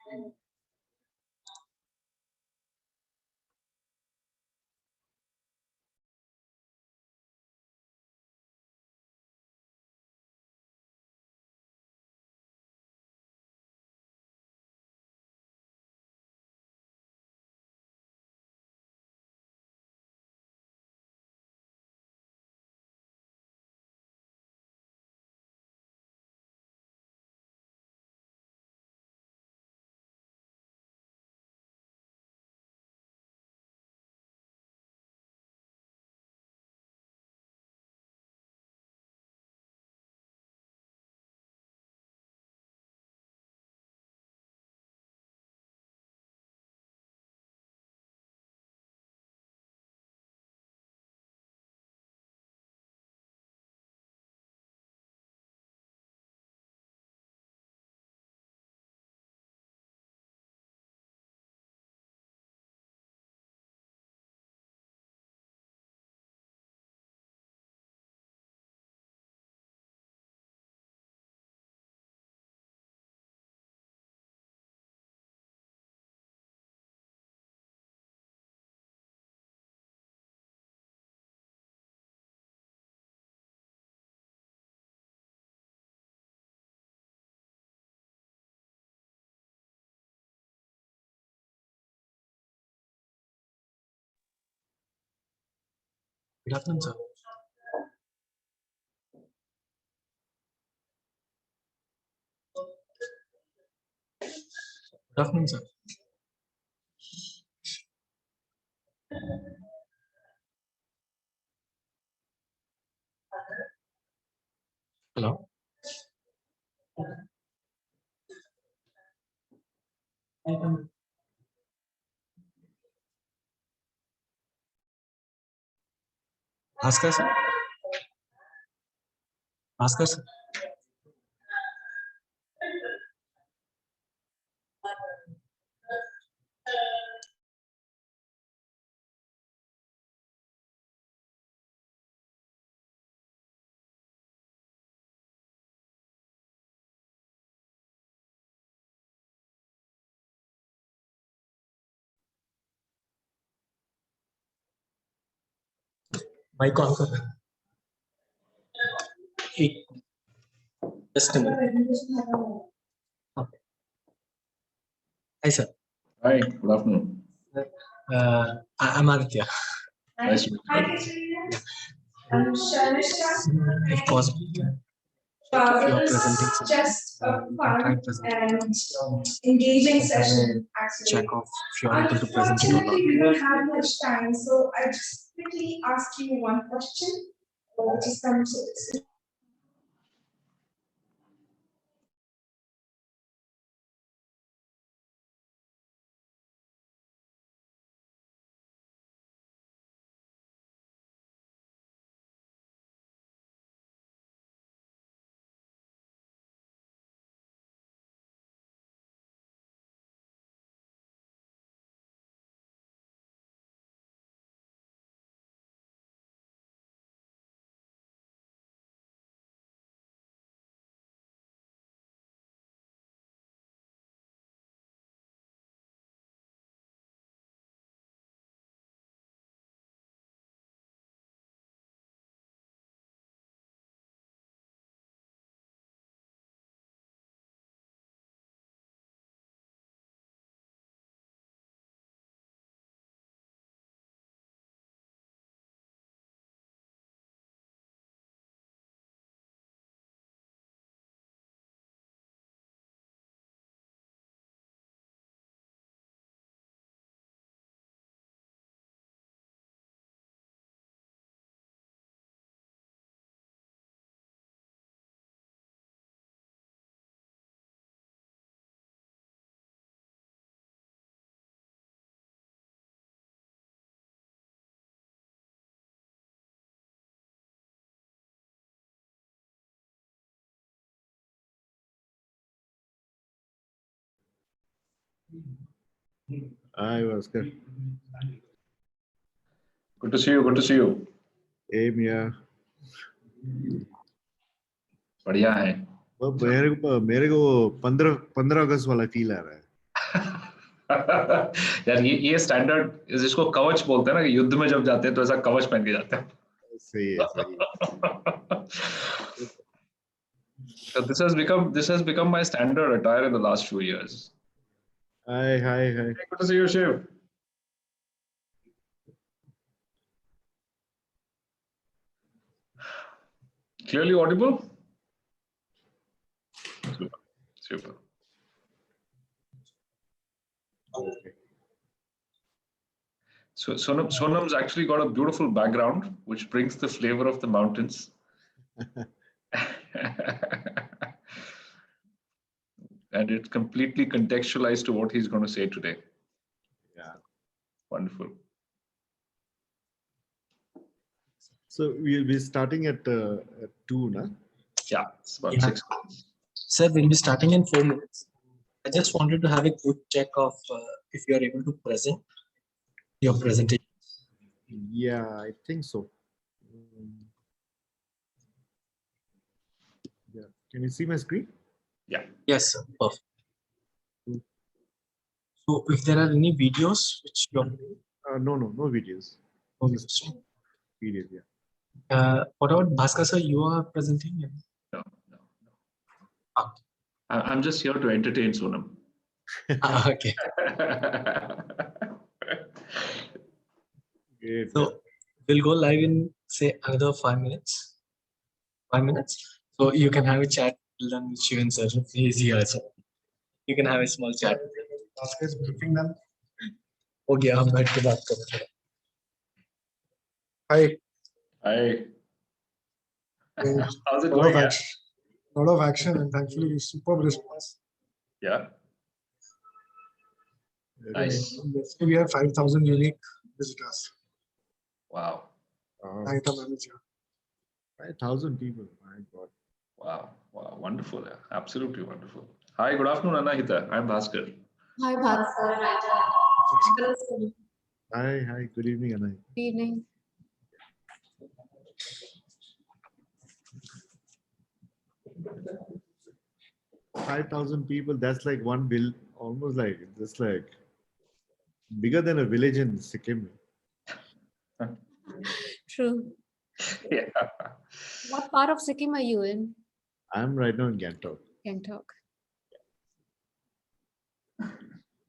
Good afternoon, sir. Good afternoon, sir. Hello. Bhaskar, sir. Bhaskar, sir. Mic on, sir. Just a minute. Okay. Hi, sir. Hi, good afternoon. I'm Aditya. Nice to meet you. If possible, if you are presenting something, you can try presenting. Engaging You can session. check off if you are able to present it or not. Unfortunately, we don't have much time, so I just quickly ask you one question, which is coming to this. Hi, Oscar. Good to see you. Good to see you. Aim here. बढ़िया है. वो मेरे को 15 अगस्त वाला feel आ रहा है. यार ये स्टैंडर्ड जिसको कवच बोलते हैं ना, कि युद्ध में जब जाते हैं तो ऐसा कवच पहन के जाते हैं. सही है, सही है. So this has become my standard attire in the last few years. Hi, hi, hi. Hey, good to see you, Shiv. Clearly audible? Super, super. Okay. So Sonam's actually got a beautiful background, which brings the flavor of the mountains. And it's completely contextualized to what he's going to say today. Yeah. Wonderful. So we'll be starting at 2, na? Yeah, it's about Yeah. 6 minutes. Sir, we'll be starting in 4 minutes. I just wanted to have a quick check of if you are able to present your presentation. Yeah, I think so. Yeah. Can you see my screen? Yeah. Yes, sir. Perfect. So, if there are any videos which you are No videos. no Just videos. videos, yeah. What about Bhaskar sir? You are presenting? No. Ah. I'm just here to entertain Sonam. Okay. Great. So we'll go live in say another 5 minutes. 5 minutes. So you can have a chat with Shivan sir. He is here, sir. You can have a small chat. Bhaskar is briefing them. Okay, I'm बैठ के बात करूँगा. Hi. Hi. How's it lot going? of action, lot of action, and thankfully superb response. Yeah. Nice. Yesterday we had 5,000 unique visitors. Wow. Anita manager. 5,000 people. My God. Wow. Wonderful. Yeah. Absolutely wonderful. Hi, good afternoon, Anahita. I'm Bhaskar. Hi, Bhaskar. Hi. Good evening, Anai. Good evening. Uh, 5,000 people. That's like one bill, almost like just like bigger than a village in Sikkim. True. Yeah. What part of Sikkim are you in? I'm right now in Gangtok. Gangtok.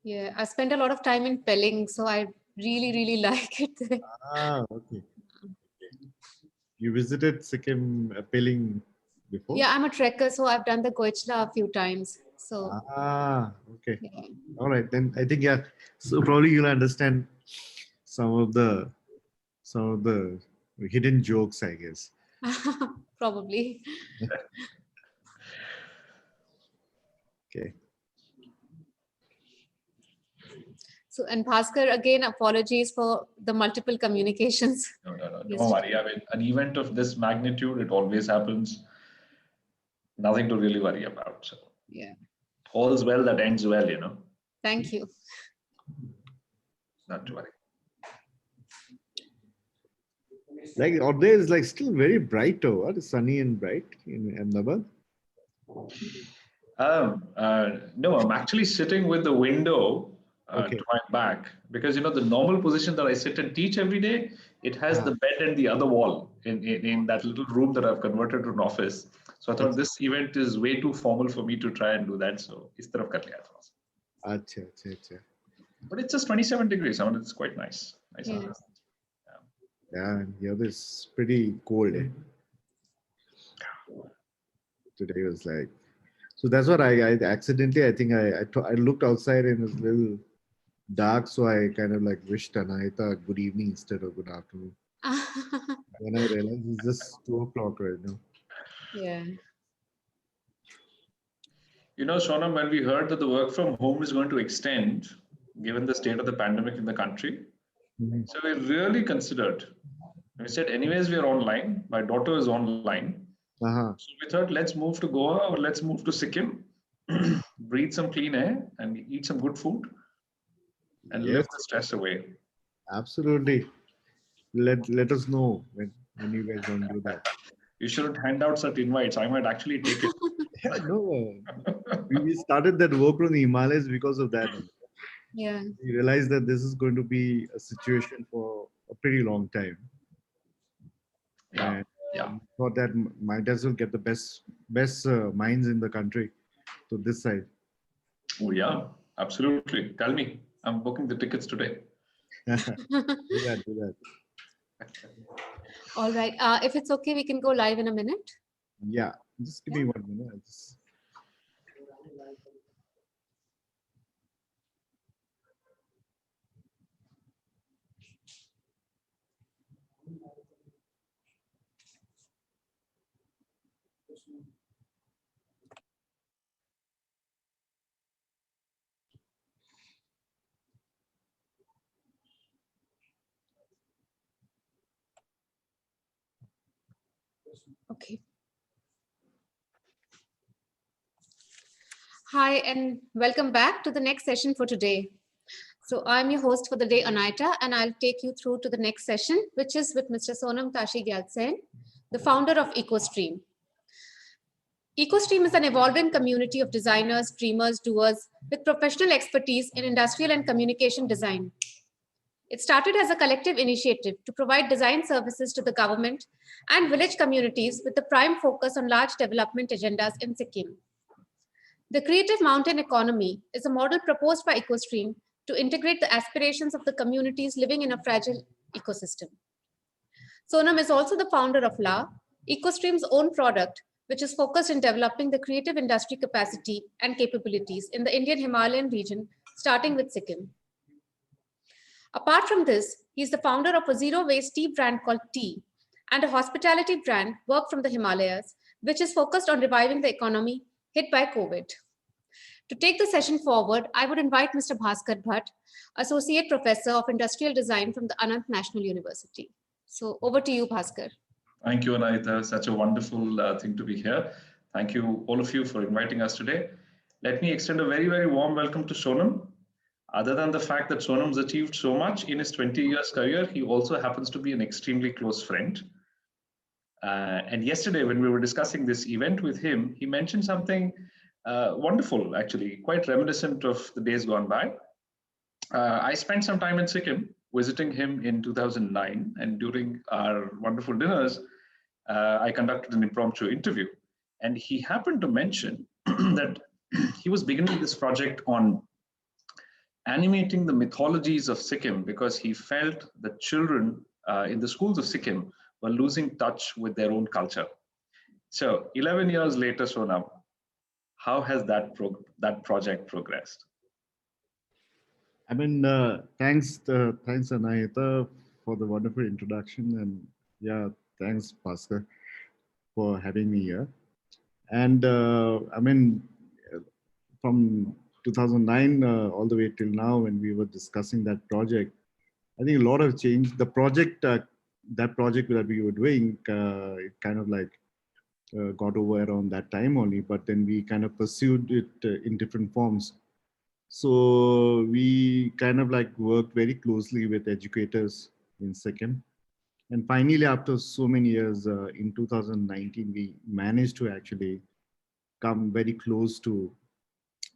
Yeah, I spent a lot of time in Pelling, so I really like it there. Okay. You visited Sikkim Pelling before? Yeah, I'm a trekker, so I've done the Goichla a few times. So Okay. yeah. All right, then I think yeah. So probably you'll understand some of the hidden jokes, I guess. Probably. Okay. So, and Bhaskar, again, apologies for the multiple communications. No. Yes. Don't worry. I mean, an event of this magnitude, it always happens. Nothing to really worry about. So Yeah. all's well that ends well, you know. Thank you. Not to worry. Like out there is like still very bright though. What? Sunny and bright in Ahmedabad. No, I'm actually sitting with the window Okay. to my back, because you know the normal position that I sit and teach every day, it has the bed and the other wall in that little room that I've converted to an office. So I thought this event is way too formal for me to try and do that. So is taraf kar liya tha. Acha. But it's just 27 degrees. I mean, it's quite nice. Nice. Yeah. Yeah, and here it's pretty cold. Today was like, so that's what I accidentally, I think I looked outside and it was a little dark, so I kind of like wished Anahita good evening instead of good afternoon. Then I realized it's just 2 o'clock right now. Yeah. You know, Sonam, when we heard that the work from home is going to extend, given the state of the pandemic in the country, so we really considered. We said, anyways, we are online. My daughter is online. Uh-huh. So we thought, let's move to Goa or let's move to Sikkim, breathe some clean air and eat some good food and Yes. lift the stress away. Absolutely. Let us know when you guys want to do that. You shouldn't hand out such invites. I might actually take it. Yeah, no, we started that work on the Himalayas because of that. Yeah. We realized that this is going to be a situation for a pretty long time. Yeah, And yeah. thought that might as well get the best minds in the country to this side. Oh, yeah, absolutely. Tell me. I'm booking the tickets today. Do that, do that. All right. If it's okay, we can go live in a minute. Yeah, just give me 1 minute. I'll just... Okay. Hi, and welcome back to the next session for today. So I'm your host for the day, Anaita, and I'll take you through to the next session, which is with Mr. Sonam Gyaltsen, the founder of EcoStream. EcoStream is an evolving community of designers, dreamers, doers with professional expertise in industrial and communication design. It started as a collective initiative to provide design services to the government and village communities with the prime focus on large development agendas in Sikkim. The creative mountain economy is a model proposed by EcoStream to integrate the aspirations of the communities living in a fragile ecosystem. Sonam is also the founder of La, EcoStream's own product, which is focused in developing the creative industry capacity and capabilities in the Indian Himalayan region, starting with Sikkim. Apart from this, he is the founder of a zero-waste tea brand called Tea and a hospitality brand, Work from the Himalayas, which is focused on reviving the economy hit by COVID. To take the session forward, I would invite Mr. Bhaskar Bhatt, Associate Professor of Industrial Design from the Anant National University. So over to you, Bhaskar. Thank you, Anaita. Such a wonderful thing to be here. Thank you, all of you, for inviting us today. Let me extend a very, very warm welcome to Sonam. Other than the fact that Sonam's achieved so much in his 20 years career, he also happens to be an extremely close friend. And yesterday, when we were discussing this event with him, he mentioned something wonderful, actually, quite reminiscent of the days gone by. I spent some time in Sikkim visiting him in 2009, and during our wonderful dinners, I conducted an impromptu interview. And he happened to mention that he was beginning this project on animating the mythologies of Sikkim because he felt that children in the schools of Sikkim were losing touch with their own culture. So 11 years later, Sonam, how has that project progressed? I mean, thanks, Anahita, for the wonderful introduction. And yeah, thanks, Bhaskar, for having me here. And I mean, from 2009 all the way till now, when we were discussing that project, I think a lot of change. The project, that project that we were doing, it kind of like got over around that time only, but then we kind of pursued it in different forms. So we kind of like worked very closely with educators in Sikkim. And finally, after so many years, in 2019, we managed to actually come very close to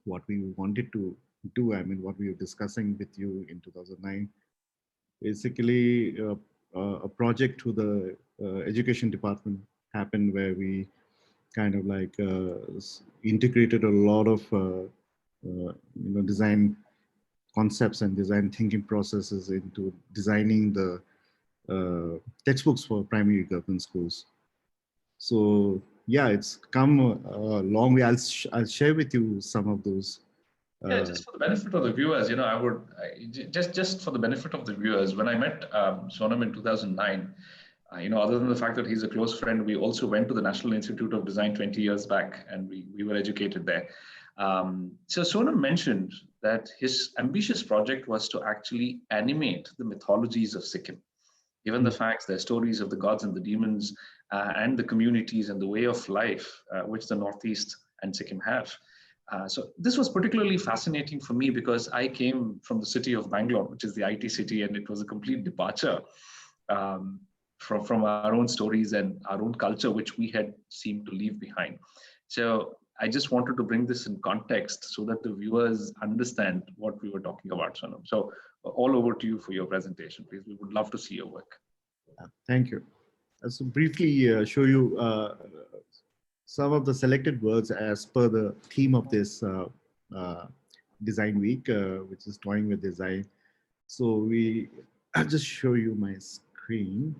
what we wanted to do. I mean, what we were discussing with you in 2009. Basically, a project to the education department happened where we kind of like integrated a lot of design concepts and design thinking processes into designing the textbooks for primary government schools. So yeah, it's come a long way. I'll share with you some of those. Yeah, just for the benefit of the viewers, just for the benefit of the viewers, when I met Sonam in 2009, other than the fact that he's a close friend, we also went to the National Institute of Design 20 years back, and we were educated there. So Sonam mentioned that his ambitious project was to actually animate the mythologies of Sikkim, given the facts, their stories of the gods and the demons, and the communities and the way of life which the Northeast and Sikkim have. So this was particularly fascinating for me because I came from the city of Bangalore, which is the IT city, and it was a complete departure from our own stories and our own culture, which we had seemed to leave behind. So I just wanted to bring this in context so that the viewers understand what we were talking about, Sonam. So all over to you for your presentation, please. We would love to see your work. Thank you. So briefly show you some of the selected words as per the theme of this uh, design week, which is toying with design. So I'll just show you my screen.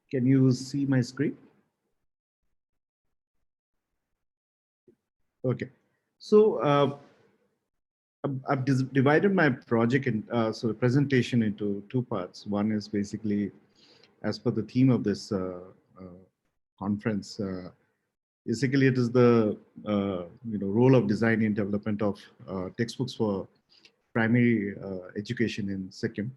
Can you see my screen? Okay. So I've divided my project in, so the presentation into two parts. One is basically as per the theme of this conference. Basically, it is the role of design in development of textbooks for primary education in Sikkim.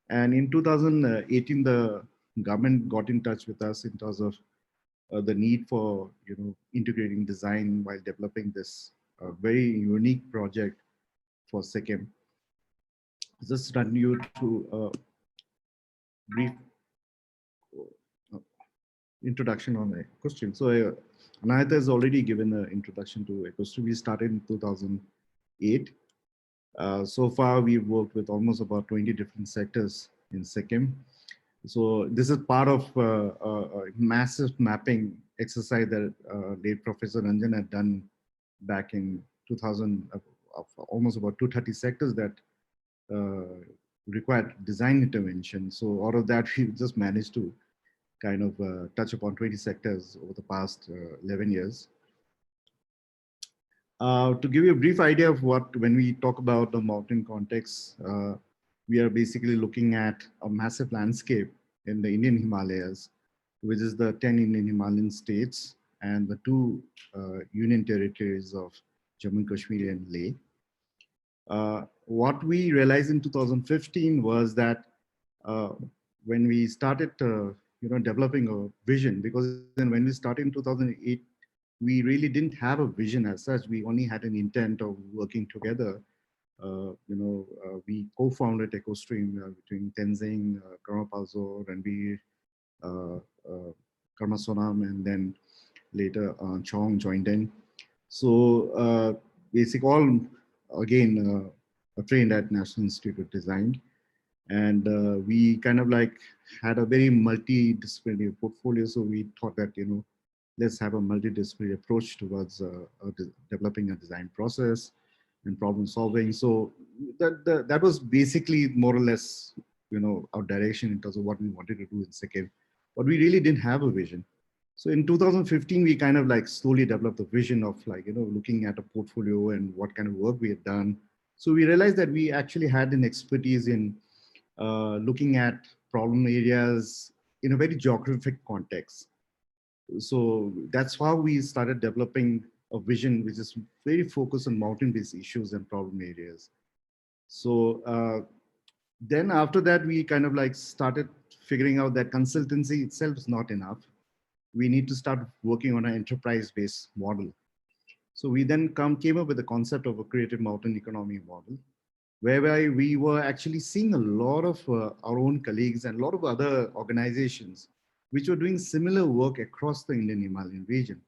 And in 2018, the government got in touch with us in terms of the need for integrating design while developing this very unique project for Sikkim. Just run you through a brief introduction on equestrian. So Anayata has already given an introduction to equestrian. We started in 2008. So far, we've worked with almost about 20 different sectors in Sikkim. So this is part of a massive mapping exercise that late Professor Ranjan had done back in 2000, of almost about 230 sectors that required design intervention. So out of that, we just managed to kind of touch upon 20 sectors over the past 11 years. To give you a brief idea of when we talk about the mountain context, we are basically looking at a massive landscape in the Indian Himalayas, which is the 10 Indian Himalayan states and the 2 union territories of Jammu and Kashmir and Leh. What we realized in 2015 was that when we started developing a vision, because then when we started in 2008, we really didn't have a vision as such. We only had an intent of working together. We co-founded EcoStream between Tenzing, Karma Palzo, Ranbir, Karma Sonam, and then later Chong joined in. So basic all, again, trained at National Institute of Design. And we kind of like had a very multidisciplinary portfolio. So we thought that, let's have a multidisciplinary approach towards developing a design process and problem solving. So that was basically more or less, our direction in terms of what we wanted to do in Sikkim. But we really didn't have a vision. So in 2015, we kind of like slowly developed the vision of like, looking at a portfolio and what kind of work we had done. So we realized that we actually had an expertise in looking at problem areas in a very geographic context. So that's how we started developing a vision which is very focused on mountain-based issues and problem areas. So then after that, we kind of like started figuring out that consultancy itself is not enough. We need to start working on an enterprise-based model. So we then came up with the concept of a creative mountain economy model, whereby we were actually seeing a lot of our own colleagues and a lot of other organizations which were doing similar work across the Indian Himalayan region.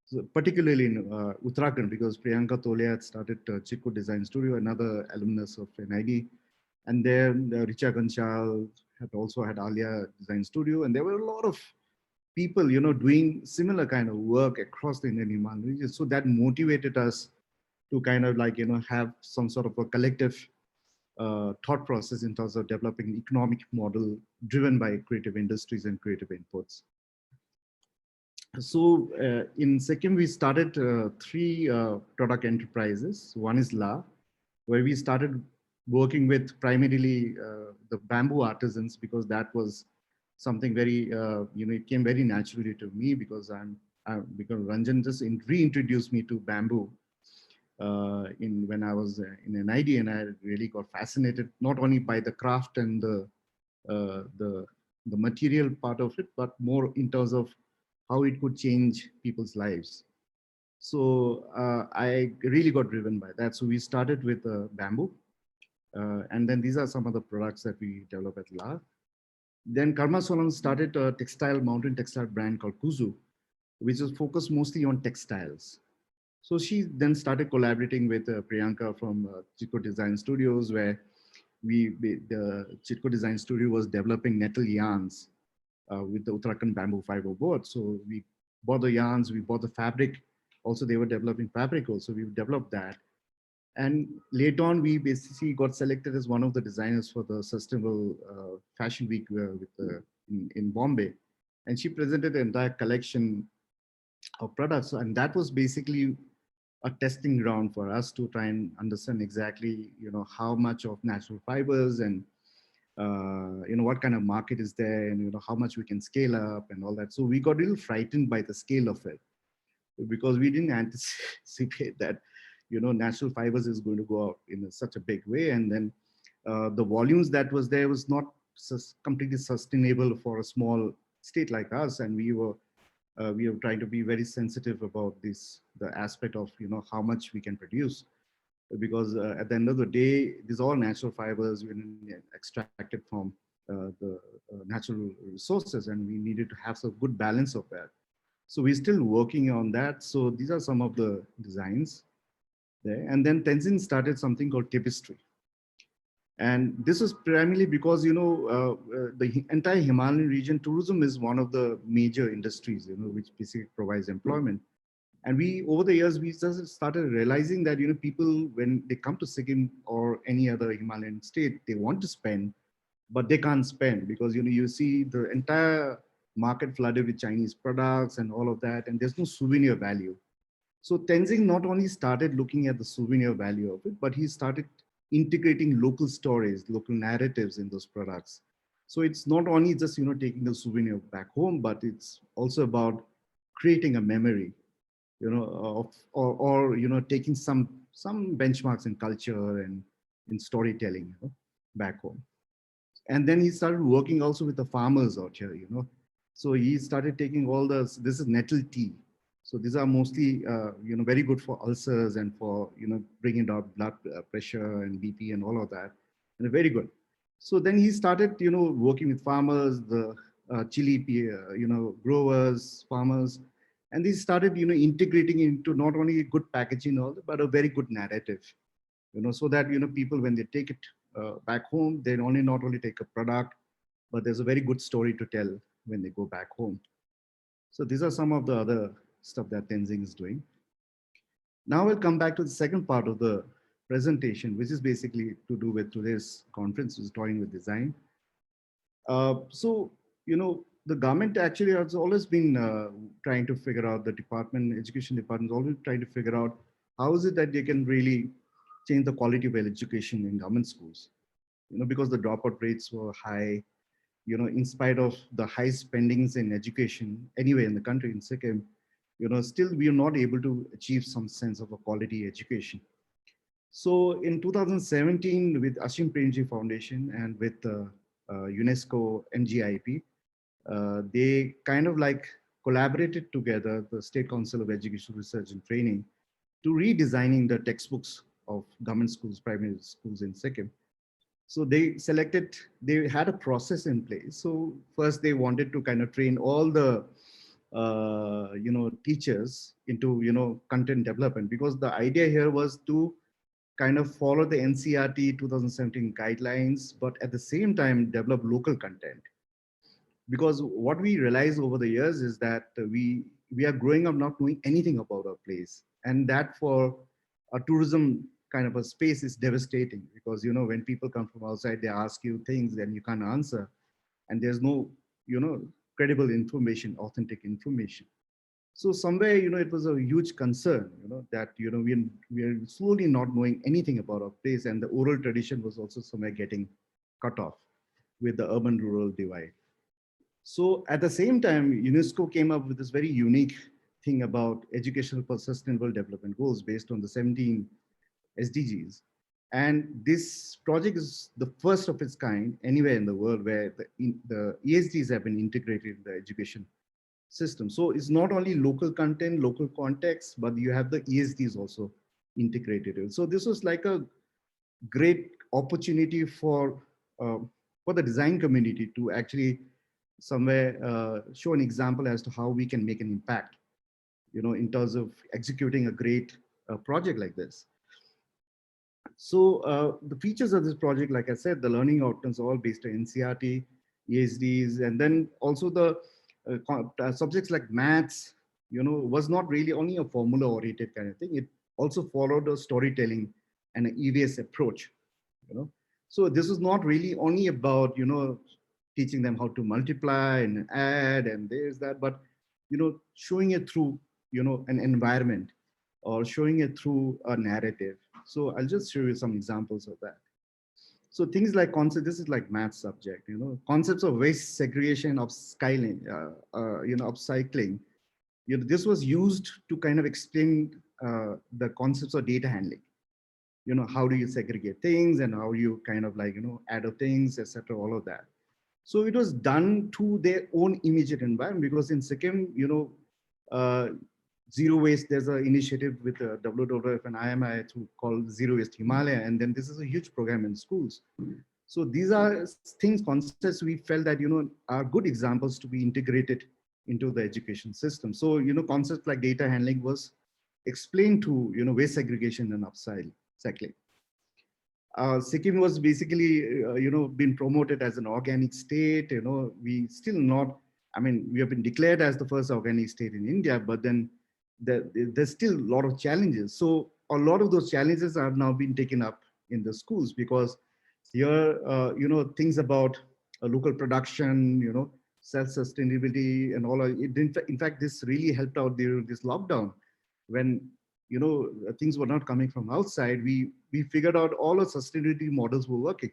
So particularly in Uttarakhand, because Priyanka Tolia had started Chiku Design Studio, another alumnus of NID. And then Richa Ganchal had also had Alia Design Studio. And there were a lot of people, doing similar kind of work across the Indian Himalayan region. So that motivated us to kind of like, have some sort of a collective thought process in terms of developing an economic model driven by creative industries and creative inputs. So in Sikkim, we started 3 product enterprises. One is La, where we started working with primarily the bamboo artisans, because that was something very, it came very naturally to me because because Ranjan just reintroduced me to bamboo when I was in NID, and I really got fascinated not only by the craft and the material part of it, but more in terms of how it could change people's lives. So I really got driven by that. So we started with bamboo. And then these are some of the products that we develop at La. Then Karma Sonam started a mountain textile brand called Kuzu, which is focused mostly on textiles. So she then started collaborating with Priyanka from Chico Design Studios, where the Chico Design Studio was developing nettle yarns with the Uttarakhand bamboo fiber board. So we bought the yarns, we bought the fabric. Also, they were developing fabric also. We developed that. And later on, we basically got selected as one of the designers for the Sustainable Fashion Week in Bombay. And she presented the entire collection of products. And that was basically a testing ground for us to try and understand exactly, how much of natural fibers and, what kind of market is there and, how much we can scale up and all that. So we got a little frightened by the scale of it because we didn't anticipate that, natural fibers is going to go out in such a big way. And then the volumes that was there was not completely sustainable for a small state like us. And we were trying to be very sensitive about the aspect of, how much we can produce. Because at the end of the day, these are all natural fibers extracted from the natural resources, and we needed to have some good balance of that. So we're still working on that. So these are some of the designs there. And then Tenzin started something called tapestry. And this is primarily because, the entire Himalayan region, tourism is one of the major industries, which basically provides employment. And we, over the years, we just started realizing that, people, when they come to Sikkim or any other Himalayan state, they want to spend, but they can't spend because, you see the entire market flooded with Chinese products and all of that, and there's no souvenir value. So Tenzing not only started looking at the souvenir value of it, but he started integrating local stories, local narratives in those products. So it's not only just, taking the souvenir back home, but it's also about creating a memory, or taking some benchmarks in culture and in storytelling, back home. And then he started working also with the farmers out here, So he started taking all this is nettle tea. So these are mostly, very good for ulcers and for, bringing down blood pressure and BP and all of that. And very good. So then he started, working with farmers, the chili, growers, farmers. And they started, integrating into not only good packaging, but a very good narrative, so that, people, when they take it back home, they not only take a product, but there's a very good story to tell when they go back home. So these are some of the other stuff that Tenzing is doing. Now we'll come back to the second part of the presentation, which is basically to do with today's conference, is toying with design. So, the government actually has always been trying to figure out, the education department is always trying to figure out how is it that they can really change the quality of education in government schools, because the dropout rates were high, in spite of the high spendings in education anyway in the country, in Sikkim, still we are not able to achieve some sense of a quality education. So in 2017, with Ashim Premji Foundation and with UNESCO NGIP, they kind of like collaborated together, the State Council of Education Research and Training, to redesigning the textbooks of government schools, primary schools in Sikkim. So they had a process in place. So first they wanted to kind of train all the, teachers into, content development, because the idea here was to kind of follow the NCERT 2017 guidelines, but at the same time develop local content. Because what we realize over the years is that we are growing up not knowing anything about our place, and that for a tourism kind of a space is devastating, because when people come from outside, they ask you things and you can't answer, and there's no credible information, authentic information. So somewhere, it was a huge concern, that we are slowly not knowing anything about our place, and the oral tradition was also somewhere getting cut off with the urban-rural divide. So at the same time, UNESCO came up with this very unique thing about education for sustainable development goals based on the 17 SDGs. And this project is the first of its kind anywhere in the world where the ESDs have been integrated in the education system. So it's not only local content, local context, but you have the ESDs also integrated. So this was like a great opportunity uh, for the design community to actually somewhere show an example as to how we can make an impact, in terms of executing a great project like this. So the features of this project, like I said, the learning outcomes are all based on NCRT, ESDs, and then also the subjects like maths, was not really only a formula oriented kind of thing. It also followed a storytelling and an EVS approach, you know. So this is not really only about, teaching them how to multiply and add and there's that, but, showing it through, an environment or showing it through a narrative. So I'll just show you some examples of that. So things like concept, this is like math subject, concepts of waste segregation, of skyling, upcycling. This was used to kind of explain the concepts of data handling. How do you segregate things and how you kind of like, add up things, etc., all of that. So it was done to their own immediate environment, because in Sikkim, uh, zero waste, there's an initiative with WWF and IMI to called Zero Waste Himalaya. And then this is a huge program in schools. So these are things, concepts we felt that, are good examples to be integrated into the education system. So, concepts like data handling was explained to, waste segregation and upcycling. Sikkim was basically, been promoted as an organic state. We still not, I mean, we have been declared as the first organic state in India, but then there's still a lot of challenges. So a lot of those challenges have now been taken up in the schools, because here, things about local production, self-sustainability and all. In fact, this really helped out during this lockdown when things were not coming from outside. We figured out all the sustainability models were working,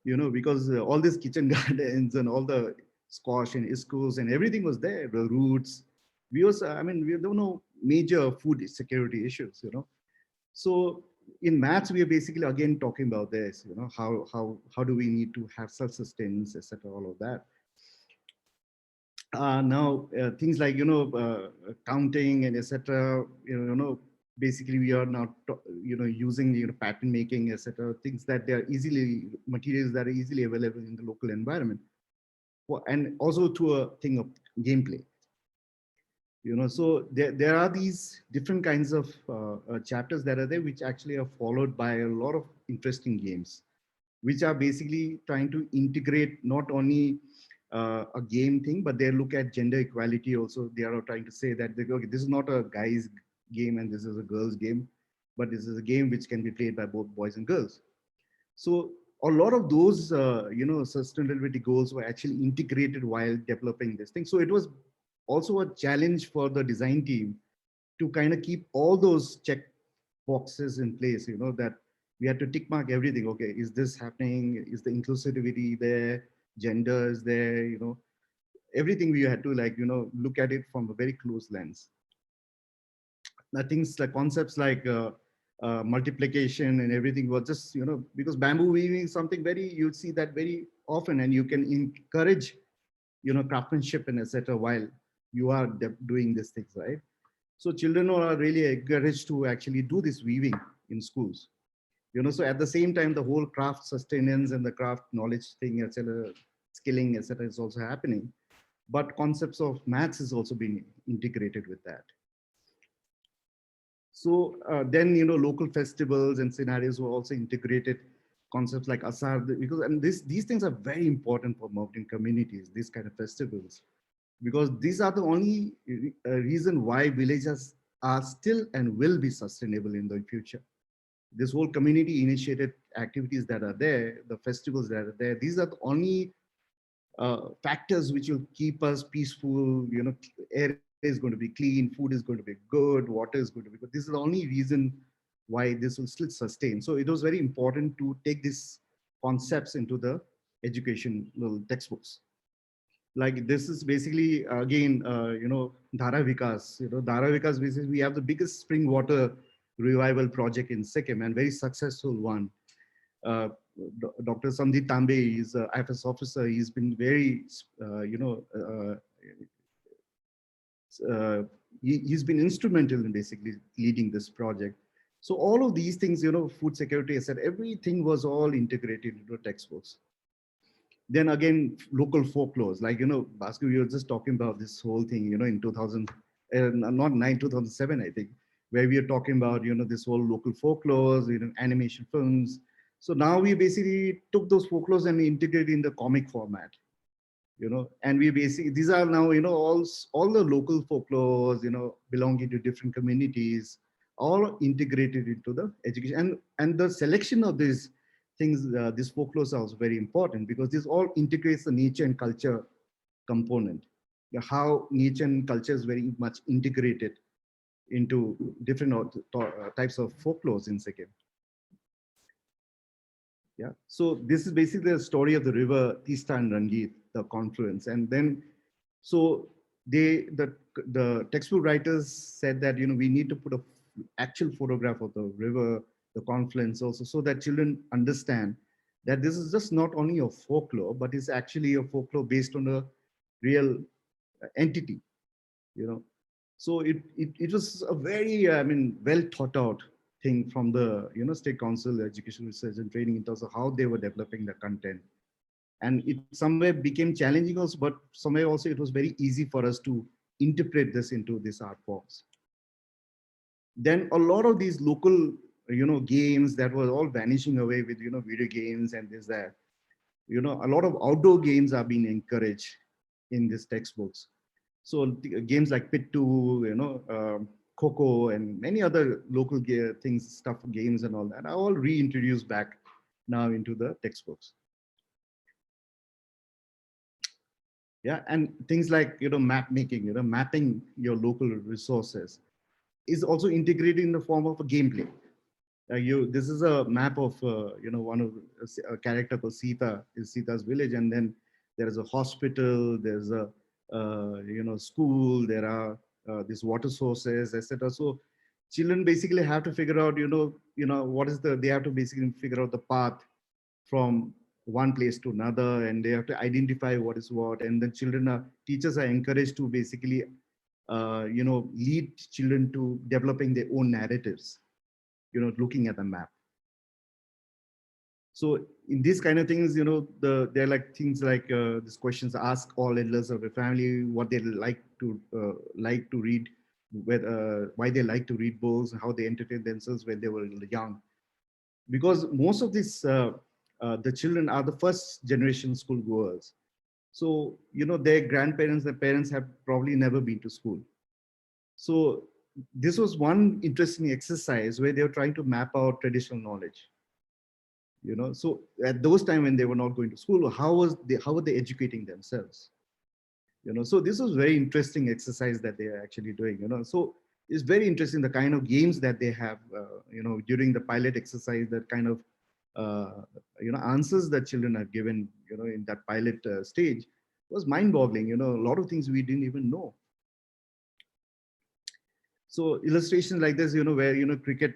because all these kitchen gardens and all the squash and iscos and everything was there, the roots. We also, I mean, we don't know major food security issues, So in maths, we are basically again talking about this, how do we need to have self-sustenance, etc., all of that. Now things like counting and etc. Basically we are now using pattern making, etc. Things that they are easily, materials that are easily available in the local environment, and also to a thing of gameplay. So there are these different kinds of chapters that are there, which actually are followed by a lot of interesting games, which are basically trying to integrate not only a game thing, but they look at gender equality also. They are trying to say that okay, this is not a guy's game and this is a girl's game, but this is a game which can be played by both boys and girls. So a lot of those, sustainability goals were actually integrated while developing this thing. So it was also a challenge for the design team to kind of keep all those check boxes in place, that we had to tick mark everything. Okay, is this happening? Is the inclusivity there? Gender is there? Everything we had to like, look at it from a very close lens. Now, things like concepts like multiplication and everything was just, because bamboo weaving is something very, you'd see that very often, and you can encourage, craftsmanship and etc. while you are doing these things, right? So children are really encouraged to actually do this weaving in schools. So at the same time, the whole craft sustenance and the craft knowledge thing, etc., skilling, etc., is also happening. But concepts of maths is also being integrated with that. So then, local festivals and scenarios were also integrated. Concepts like Asar, because and these things are very important for mountain communities, these kind of festivals, because these are the only reason why villages are still and will be sustainable in the future. This whole community initiated activities that are there, the festivals that are there, these are the only factors which will keep us peaceful. Air is going to be clean, food is going to be good, water is going to be good. This is the only reason why this will still sustain. So it was very important to take these concepts into the educational textbooks. Like this is basically again, Dhara Vikas. Dhara Vikas, basically we have the biggest spring water revival project in Sikkim, and very successful one. Uh, Dr. Samdeep Tambe is an IFS officer. He's been very, he's been instrumental in basically leading this project. So all of these things, food security, I said, everything was all integrated into textbooks. Then again, local folklores, like, Bhaskar, we were just talking about this whole thing, in 2000, not 2007, I think, where we are talking about, this whole local folklores, animation films. So now we basically took those folklores and integrated in the comic format, and we basically, these are now, all the local folklores, belonging to different communities, all integrated into the education. And the selection of these things, these folklores are also very important, because this all integrates the nature and culture component. How nature and culture is very much integrated into different types of folklores in Sikkim. Yeah, so this is basically the story of the river Tista and Rangit, the confluence. And then, so the textbook writers said that, we need to put a actual photograph of the river, the confluence also, so that children understand that this is just not only a folklore, but it's actually a folklore based on a real entity, So it was a very, well thought out thing from the, State Council Education Research and Training, in terms of how they were developing the content. And it somewhere became challenging also, but somewhere also it was very easy for us to interpret this into these art forms. Then a lot of these local, games that were all vanishing away with, video games and this, that, a lot of outdoor games are being encouraged in these textbooks. So games like Pittu, Coco, and many other local things, games and all that are all reintroduced back now into the textbooks. Yeah, and things like, map making, mapping your local resources is also integrated in the form of a gameplay. This is a map of, one of a character called Sita, is Sita's village, and then there is a hospital, there's a, school, there are these water sources, etc. So children basically have to figure out, what is they have to basically figure out the path from one place to another, and they have to identify what is what. And the teachers are encouraged to basically, lead children to developing their own narratives, looking at the map. So in these kind of things, they're like things like these questions: ask all elders of the family what they like to read, why they like to read books, how they entertain themselves when they were young. Because most of these, the children are the first generation school goers. So, their grandparents, their parents have probably never been to school. So this was one interesting exercise where they were trying to map out traditional knowledge. So at those times when they were not going to school, how were they educating themselves? So this was very interesting exercise that they are actually doing. So it's very interesting the kind of games that they have. During the pilot exercise, that kind of answers that children are given. In that pilot stage was mind-boggling. A lot of things we didn't even know. So illustrations like this, where cricket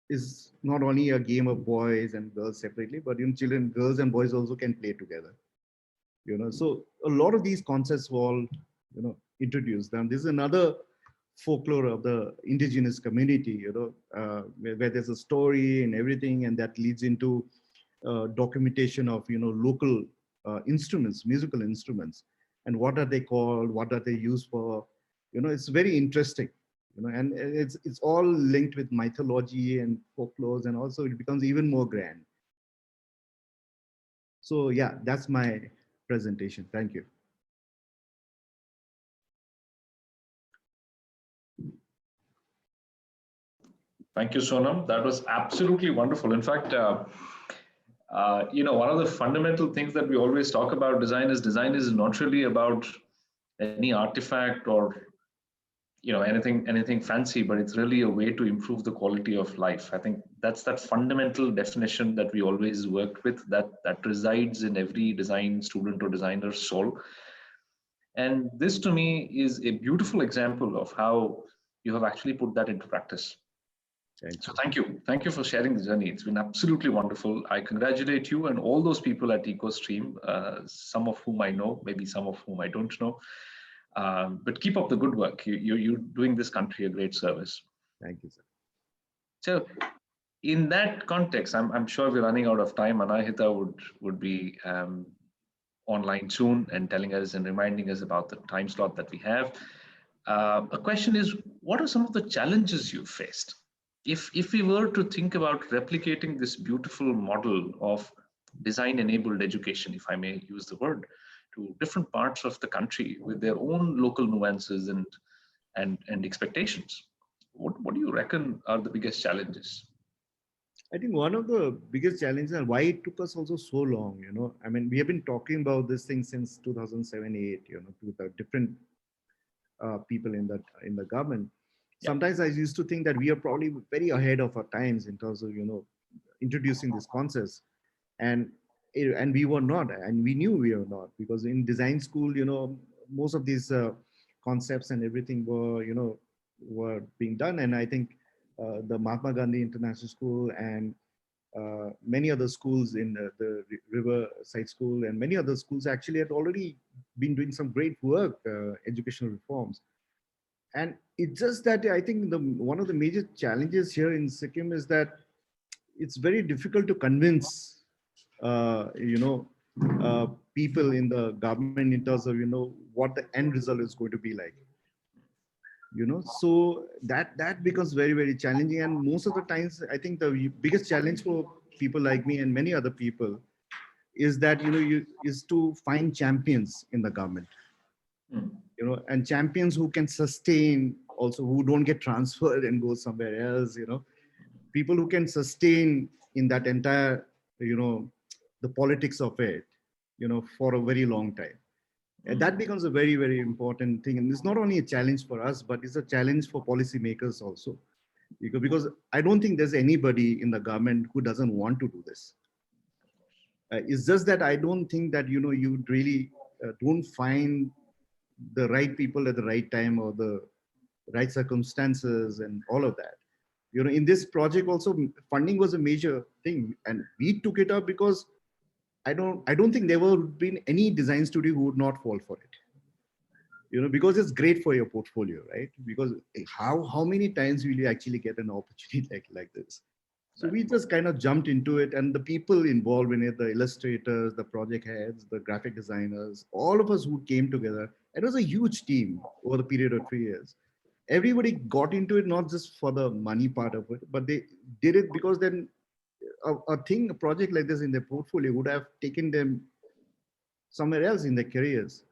is not only a game of boys and girls separately, but children, girls and boys also can play together. So a lot of these concepts were all, introduced. And this is another folklore of the indigenous community, where there's a story and everything, and that leads into documentation of, local instruments, musical instruments, and what are they called, what are they used for. It's very interesting. And it's all linked with mythology and folklores, and also it becomes even more grand. So yeah, that's my presentation. Thank you. Thank you, Sonam. That was absolutely wonderful. In fact, one of the fundamental things that we always talk about design is not really about any artifact or anything fancy, but it's really a way to improve the quality of life. I think that's that fundamental definition that we always worked with, that resides in every design student or designer's soul. And this to me is a beautiful example of how you have actually put that into practice. So thank you for sharing the journey. It's been absolutely wonderful. I congratulate you and all those people at EcoStream, some of whom I know, maybe some of whom I don't know. But keep up the good work. You're doing this country a great service. Thank you, sir. So in that context, I'm sure we're running out of time. Anahita would be online soon and telling us and reminding us about the time slot that we have. A question is, what are some of the challenges you faced? If we were to think about replicating this beautiful model of design-enabled education, if I may use the word, to different parts of the country with their own local nuances and expectations, what do you reckon are the biggest challenges? I think one of the biggest challenges and why it took us also so long, I mean, we have been talking about this thing since 2007-8, with the different people in the government. Yeah. Sometimes I used to think that we are probably very ahead of our times in terms of, introducing these concepts. And we were not, and we knew we were not, because in design school, most of these concepts and everything were being done. And I think the Mahatma Gandhi International School and many other schools in the Riverside School and many other schools actually had already been doing some great work, educational reforms. And it's just that I think one of the major challenges here in Sikkim is that it's very difficult to convince, people in the government in terms of, what the end result is going to be like. So that becomes very, very challenging. And most of the times, I think the biggest challenge for people like me and many other people is that, is to find champions in the government, and champions who can sustain, also who don't get transferred and go somewhere else, people who can sustain in that entire, the politics of it, for a very long time. And that becomes a very, very important thing. And it's not only a challenge for us, but it's a challenge for policymakers also. Because I don't think there's anybody in the government who doesn't want to do this. It's just that I don't think that, you really don't find the right people at the right time or the right circumstances and all of that. In this project also, funding was a major thing. And we took it up because I don't think there would have been any design studio who would not fall for it. Because it's great for your portfolio, right? Because how many times will you actually get an opportunity like this? So we just kind of jumped into it, and the people involved in it, the illustrators, the project heads, the graphic designers, all of us who came together, it was a huge team over the period of 3 years. Everybody got into it, not just for the money part of it, but they did it because then a project like this in their portfolio would have taken them somewhere else in their careers.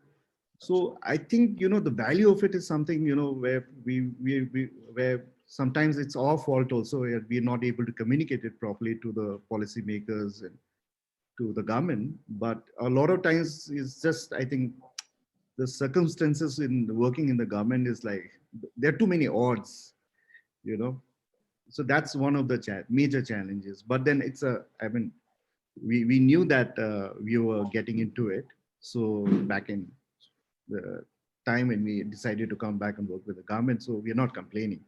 So I think, the value of it is something, where where sometimes it's our fault also, where we're not able to communicate it properly to the policymakers and to the government. But a lot of times it's just, I think, the circumstances in working in the government is like, there are too many odds, So that's one of the major challenges. But then we knew that we were getting into it. So back in the time when we decided to come back and work with the government, so we're not complaining.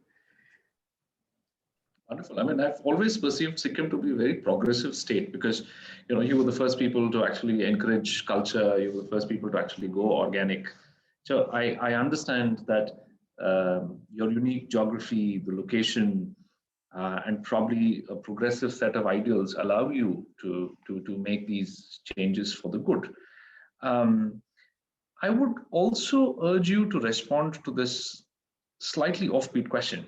Wonderful. I mean, I've always perceived Sikkim to be a very progressive state because, you were the first people to actually encourage culture. You were the first people to actually go organic. So I understand that your unique geography, the location, and probably a progressive set of ideals allow you to make these changes for the good. I would also urge you to respond to this slightly offbeat question.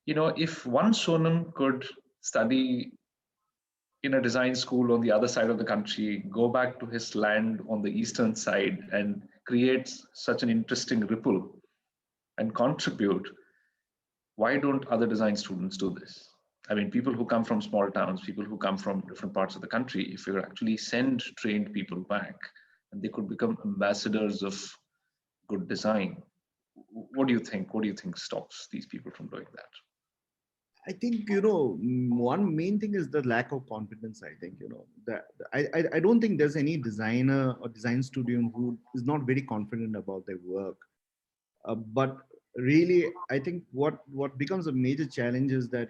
If one Sonam could study in a design school on the other side of the country, go back to his land on the eastern side and create such an interesting ripple and contribute, why don't other design students do this? I mean, people who come from small towns, people who come from different parts of the country, if you actually send trained people back and they could become ambassadors of good design, what do you think? What do you think stops these people from doing that? I think, one main thing is the lack of confidence. I think, that I don't think there's any designer or design student who is not very confident about their work. But really, I think what becomes a major challenge is that,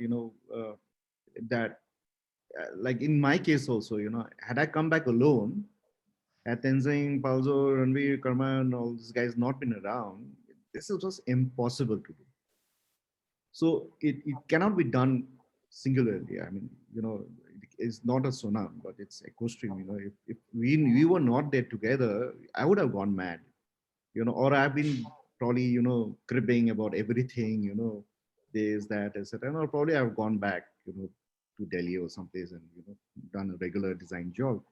that like in my case also, had I come back alone, Had Tenzing, Palzo, Ranveer, Karma, and all these guys not been around, this is just impossible to do. So it cannot be done singularly. I mean, it's not a Sonam, but it's EcoStream. If we were not there together, I would have gone mad. Or I've been probably, cribbing about everything, this, that, etc. And I'll probably have gone back, to Delhi or someplace and, done a regular design job.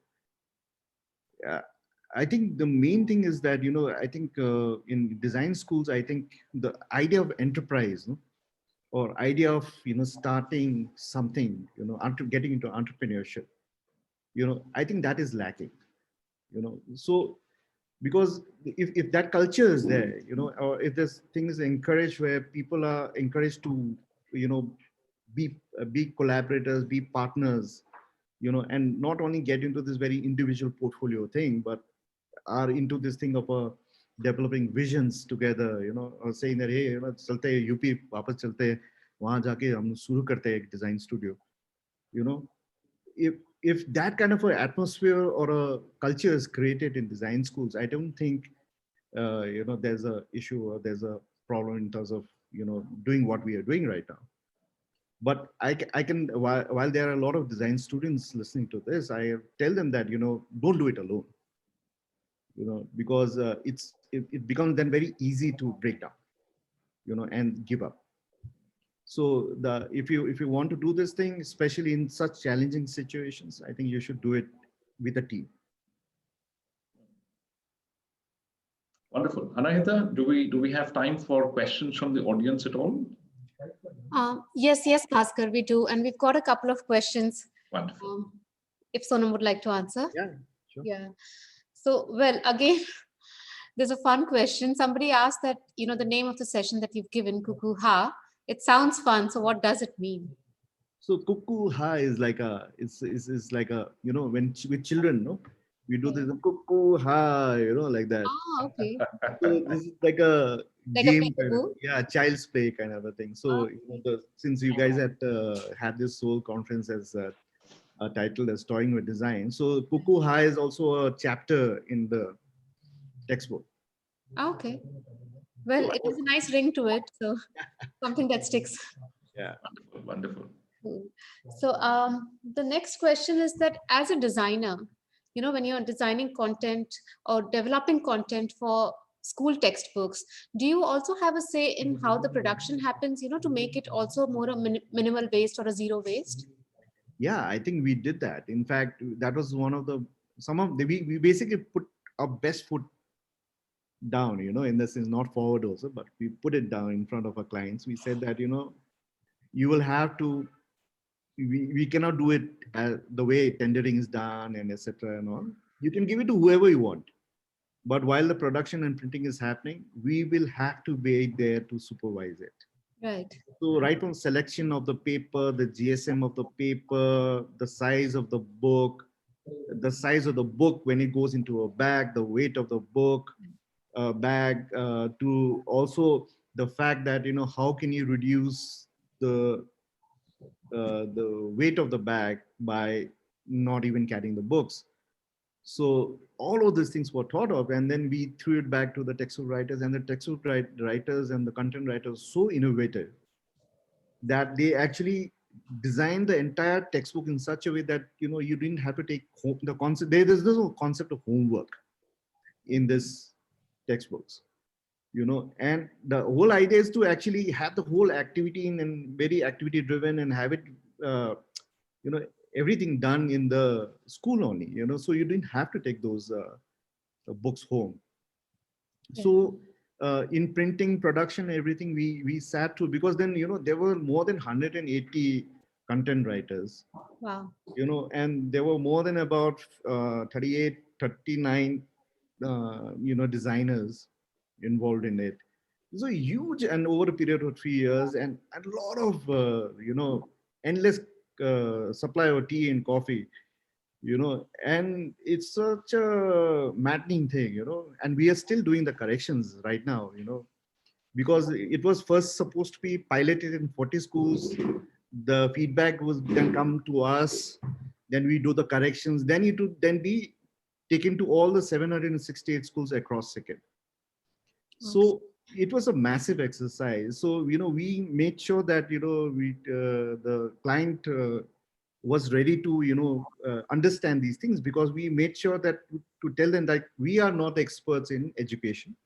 I think the main thing is that, I think in design schools, I think the idea of enterprise, no, or idea of, starting something, getting into entrepreneurship, I think that is lacking, so because if that culture is there, or if there's things encouraged where people are encouraged to, be collaborators, be partners, and not only get into this very individual portfolio thing, but are into this thing of developing visions together, or saying that, hey, chalte hain, UP वापस चलते हैं, वहां जाके हम शुरू करते हैं एक design studio, you know if that kind of an atmosphere or a culture is created in design schools, I don't think there's a issue or there's a problem in terms of doing what we are doing right now. But I can while there are a lot of design students listening to this, I tell them that don't do it alone, because it becomes then very easy to break down, and give up. So if you want to do this thing, especially in such challenging situations, I think you should do it with a team. Wonderful. Anahita, do we have time for questions from the audience at all? Yes, Bhaskar, we do. And we've got a couple of questions. Wonderful. If Sonam would like to answer. Yeah, sure. Yeah. So, well, again, there's a fun question. Somebody asked that, the name of the session that you've given, Cuckoo Ha, it sounds fun. So what does it mean? So Cuckoo Ha is like it's like when with children, no, we do this Cuckoo Ha, like that. Ah, okay. So this is like a Like game, a kind of, yeah, child's play kind of a thing. So since you guys had this whole conference as titled as Toying with Design, so Cuckoo Ha is also a chapter in the textbook. Okay. Well, it has a nice ring to it, so something that sticks. Yeah. Wonderful. So the next question is that as a designer, when you're designing content or developing content for school textbooks, do you also have a say in how the production happens, to make it also more a minimal waste or a zero waste? Yeah, I think we did that. In fact, that was one of we basically put our best foot down, in the sense, not forward also, but we put it down in front of our clients. We said that, you will have to, we cannot do it the way tendering is done and etc. and all. You can give it to whoever you want. But while the production and printing is happening, we will have to be there to supervise it. Right. So right from selection of the paper, the GSM of the paper, the size of the book when it goes into a bag, the weight of the book, bag, to also the fact that, how can you reduce the weight of the bag by not even carrying the books. So all of these things were thought of, and then we threw it back to the textbook writers, and the textbook writers and the content writers so innovative that they actually designed the entire textbook in such a way that, you didn't have to take the concept. There's no concept of homework in this textbooks, and the whole idea is to actually have the whole activity and very activity driven and have it, everything done in the school only, so you didn't have to take those books home. Yeah. So in printing, production, everything, we sat through, because then, there were more than 180 content writers. Wow. And there were more than about 39 designers involved in it. So huge, and over a period of 3 years, and a lot of endless supply of tea and coffee, and it's such a maddening thing, and we are still doing the corrections right now, because it was first supposed to be piloted in 40 schools. The feedback was then come to us, then we do the corrections, then it would then be taken to all the 768 schools across Sikkim. So it was a massive exercise. So, we made sure that, the client was ready to, understand these things, because we made sure that to tell them that we are not the experts in education.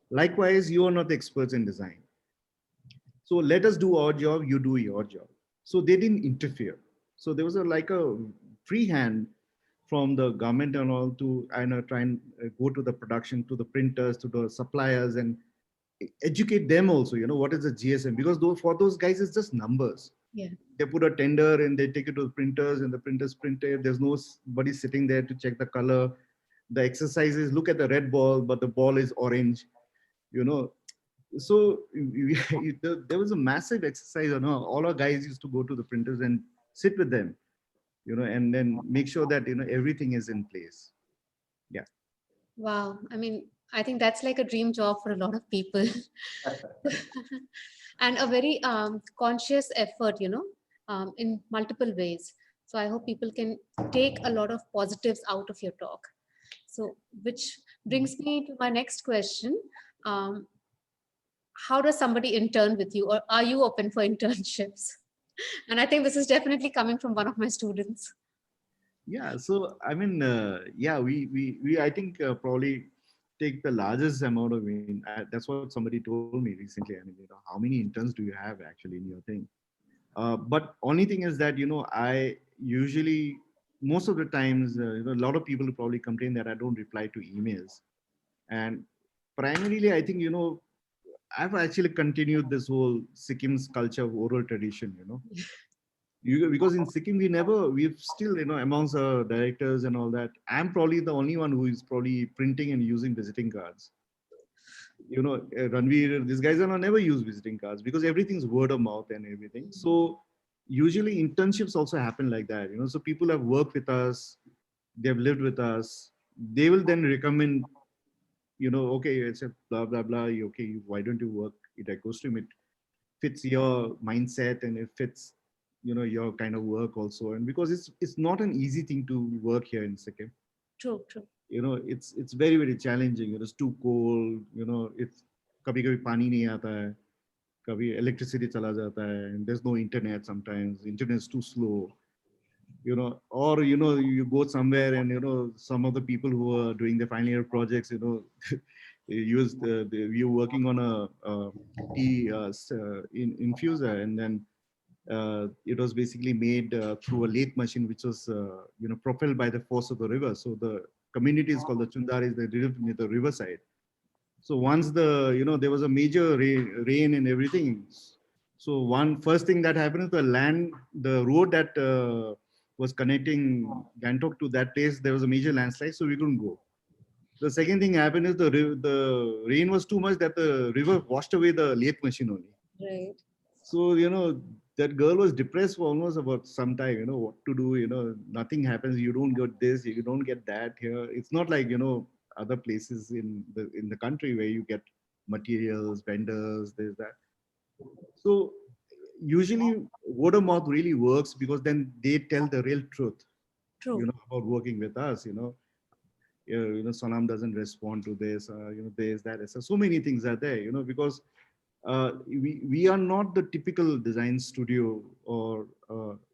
Likewise, you are not the experts in design. So let us do our job, you do your job. So they didn't interfere. So there was like a free hand from the government and all to try and go to the production, to the printers, to the suppliers, and educate them also, what is the GSM, because for those guys it's just numbers. Yeah. They put a tender and they take it to the printers, and the printers print it. There's nobody sitting there to check the color. The exercise is look at the red ball, but the ball is orange, so there was a massive exercise. All our guys used to go to the printers and sit with them, and then make sure that everything is in place. Yeah. Wow. I mean, I think that's like a dream job for a lot of people. And a very conscious effort, in multiple ways. So I hope people can take a lot of positives out of your talk. So, which brings me to my next question. How does somebody intern with you, or are you open for internships? And I think this is definitely coming from one of my students. Yeah. So I mean, yeah, we I think probably take the largest amount of. That's what somebody told me recently. I mean, how many interns do you have actually in your thing? But only thing is that I usually, most of the times, a lot of people probably complain that I don't reply to emails, and primarily I think I've actually continued this whole Sikkim's culture of oral tradition. Because in Sikkim we've still amongst our directors and all that, I'm probably the only one who is probably printing and using visiting cards. Ranveer, these guys are not never use visiting cards because everything's word of mouth and everything. So usually internships also happen like that. So people have worked with us, they've lived with us, they will then recommend, okay, it's a blah blah blah. Okay, why don't you work at a costume? It fits your mindset and it fits your kind of work also, and because it's not an easy thing to work here in Sikkim. True, true. It's very very challenging. It's too cold. It's kabhi kabhi pani nahi aata hai, kabhi electricity chala jata hai, and there's no internet. Sometimes internet is too slow. Or you go somewhere and some of the people who are doing the final year projects, they use you're working on a tea infuser, and then it was basically made through a lathe machine, which was propelled by the force of the river. So the community is called the Chundaris. They live near the riverside. So once there was a major rain and everything. So one first thing that happened is the road that was connecting Gantok to that place, there was a major landslide, so we couldn't go. The second thing happened is the rain was too much that the river washed away the lathe machine only. Right. So, that girl was depressed for almost about some time, what to do, nothing happens. You don't get this, you don't get that here. It's not like, other places in the country where you get materials, vendors, there's that. So usually word of mouth really works because then they tell the real truth, True. about working with us, Sonam doesn't respond to this, there's that. So many things are there, because we are not the typical design studio or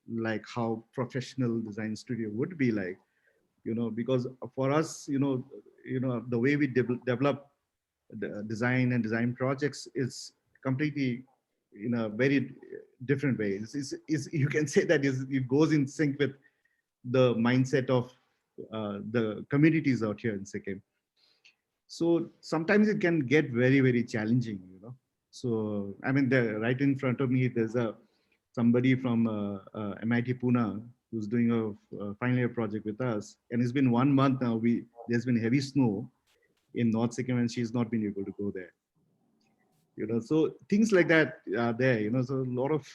like how professional design studio would be like, because for us, the way we develop the design and design projects is completely in a very different way. You can say that it goes in sync with the mindset of the communities out here in Sikkim. So sometimes it can get very, very challenging. So, I mean, right in front of me, there's somebody from MIT Pune who's doing a final year project with us. And it's been 1 month now. There's been heavy snow in North Sikkim and she's not been able to go there. So things like that are there, so a lot of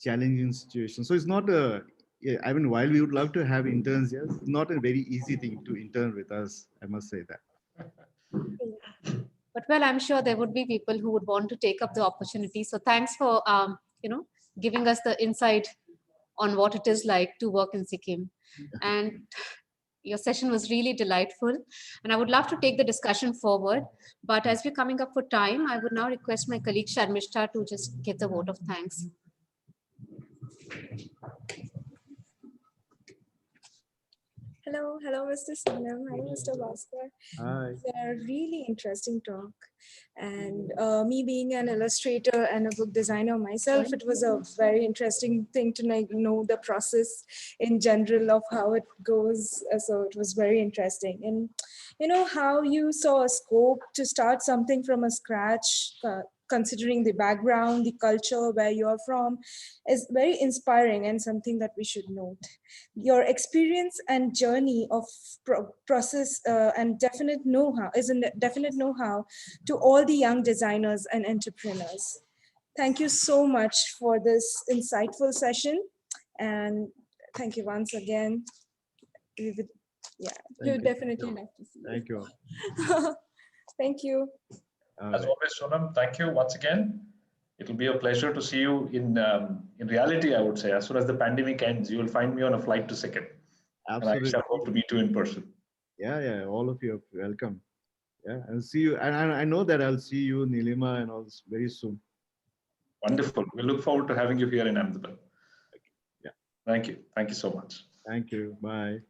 challenging situations. So it's not I mean, while we would love to have interns, yes, it's not a very easy thing to intern with us. I must say that. But well, I'm sure there would be people who would want to take up the opportunity. So thanks for giving us the insight on what it is like to work in Sikkim. And Your session was really delightful, and I would love to take the discussion forward. But as we're coming up for time, I would now request my colleague Sharmishta to just give the vote of thanks. Hello, Mr. Sonam. Hi, Mr. Bhaskar. Hi. It's a really interesting talk. And me being an illustrator and a book designer myself, it was a very interesting thing to know the process in general of how it goes. So it was very interesting. And you know how you saw a scope to start something from a scratch, considering the background, the culture where you're from, is very inspiring and something that we should note. Your experience and journey of process and definite know-how is a definite know-how to all the young designers and entrepreneurs. Thank you so much for this insightful session, and thank you once again. We would, yeah, we would definitely like to see you. Thank you. Thank you. As always, Sonam, thank you once again. It'll be a pleasure to see you in reality, I would say. As soon as the pandemic ends, you will find me on a flight to Sikkim. Absolutely. And I shall hope to meet you in person. Yeah, all of you are welcome. Yeah, I'll see you. And I know that I'll see you, Nilima, and all this very soon. Wonderful. We look forward to having you here in Ahmedabad. Yeah. Thank you. Thank you so much. Thank you. Bye.